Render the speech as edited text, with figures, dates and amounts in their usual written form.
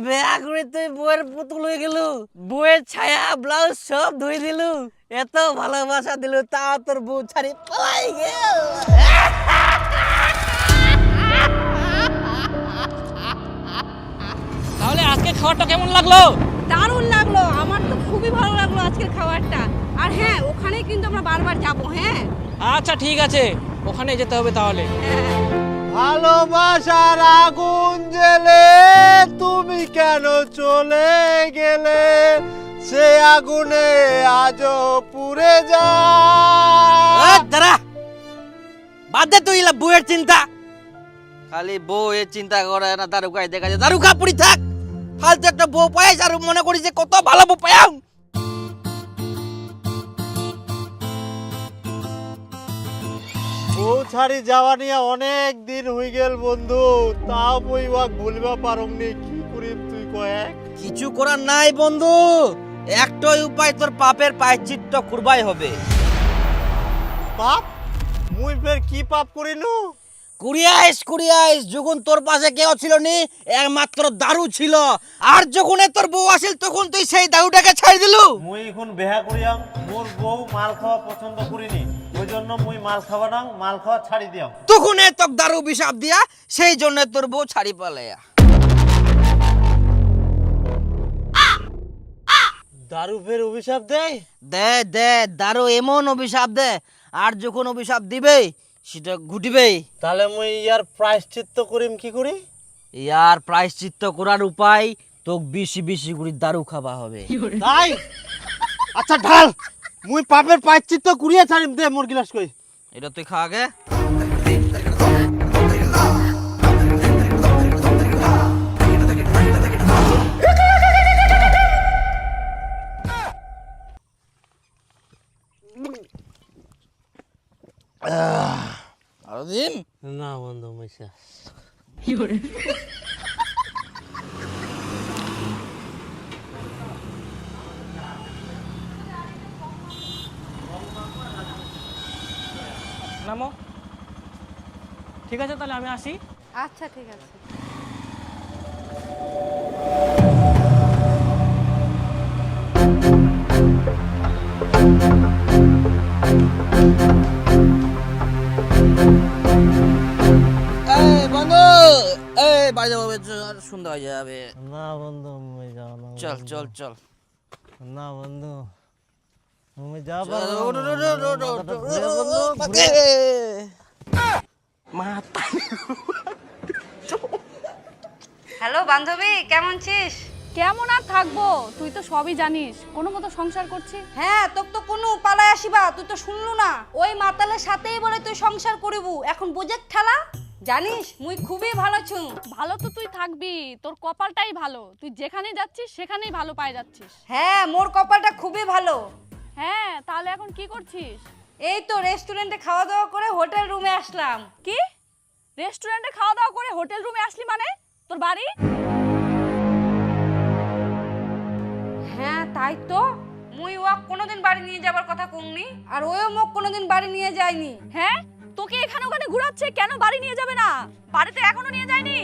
বেয়া করে তুই বউয়ের পুতুল হয়ে গেল, বউয়ের ছায়া ব্লাউজ সব ধুই দিলু, এত ভালোবাসা দিলু, তা তোর বউ ছাড়ি পালাই গেল। তাহলে আজকে খাবারটা কেমন লাগলো? দারুণ লাগলো, আমার তো খুবই ভালো লাগলো আজকের খাবারটা। আর হ্যাঁ, ওখানে কিন্তু আমরা বারবার যাব। হ্যাঁ আচ্ছা ঠিক আছে, ওখানে যেতে হবে তাহলে। ভালোবাসার আগুন জ্বেলে তুমি কেন চলে গেলে, সে আগুনে আজও পুড়ে যায়। দাঁড়া, বাদ দে তুই বউয়ের চিন্তা, খালি বউয়ের চিন্তা করে না, দারুকায় দেখা যায় দারুকা পুরি থাক, ফালতু একটা বউ পাইস আর মনে করি যে কত ভালো বউ পাই। বউ ছাড়ি যাওয়া নিয়ে অনেক দিন হয়ে গেল বন্ধু, তাও বই ভুলবা পারমনি, কি করিম তুই কয়ে? কিছু করার নাই বন্ধু, একটাই উপায়, তোর পাপের প্রায়শ্চিত্ত করবাই হবে। পাপ? মুই ফের কি পাপ করিলু? কুড়িয়াইস যখন তোর পাশে কেউ ছিল নি, একমাত্র দারু ছিল, আর যখন তোর বউ আসিল তখন তুই সেই দারুটাকে ছাড়ি দিলু। মুই এখন বেহা করিয়াম, মোর বউ মাল খাওয়া পছন্দ করিনি, ওই জন্য মুই মাল খাওয়া না, মাল খাওয়া ছাড়ি দিয়াম। তখন তোর দারু বিষাপ দিয়া, সেই জন্য তোর বউ ছাড়ি পালাইয়া। দারু ফের অভিশাপ দেয়? দে দারু এমন অভিশাপ দে, আর যখন অভিশাপ দিবে সেটা ঘুটিবে। তাহলে মুই ইয়ার প্রায়শ্চিত্ত করিম কি করি? ইয়ার প্রায়শ্চিত্ত করার উপায়, তোকে বেশি বেশি করে দারু খাওয়া হবে। তাই? আচ্ছা ঢাল, মুই পাপের প্রায়শ্চিত্ত করিয়া ছাড়িম, দে মোর গিলাস কই। এটা তুই খা আগে। আরো দিন না বন্ধু মইসা। নামো। ঠিক আছে তাহলে আমি আসি। আচ্ছা ঠিক আছে। বন্ধু, বাড়ি যাবো, সন্ধ্যা হয়ে যাবে। না বন্ধু মুই যাও না। চল চল চল। না বন্ধু মুই যাব হ্যালো বান্ধবী, কেমন ছিস? কেমন আর থাকবো, তুই তো সবই জানিস, কোনো মতো সংসার করছি। হ্যাঁ, তোক তো কোনো পালায় আসিবা, তুই তো শুনলু না, ওই মাতালের সাথেই বলে তুই সংসার করিবু, এখন বুঝে ঠেলা। জানিস মুই খুবই ভালো ছু। ভালো তো তুই থাকবি, তোর কপালটাই ভালো, তুই যেখানে যাচ্ছিস সেখানেই ভালো পাই যাচ্ছিস। হ্যাঁ, মোর কপালটা খুবই ভালো। হ্যাঁ, তাহলে এখন কি করছিস? এই তো রেস্টুরেন্টে খাওয়া দাওয়া করে হোটেল রুমে আসলাম। কি রেস্টুরেন্টে খাওয়া দাওয়া করে হোটেল রুমে আসলি মানে? তোর বাড়ি? হ্যাঁ তাই তো, মুই ওয়াক কোনোদিন বাড়ি নিয়ে যাবার কথা কমনি, আর ওও মোক কোনোদিন বাড়ি নিয়ে যায়নি। হ্যাঁ, তোকে এখানে ওখানে ঘুরাচ্ছে, কেন বাড়ি নিয়ে যাবে না? বাড়িতে এখনো নিয়ে যায়নি?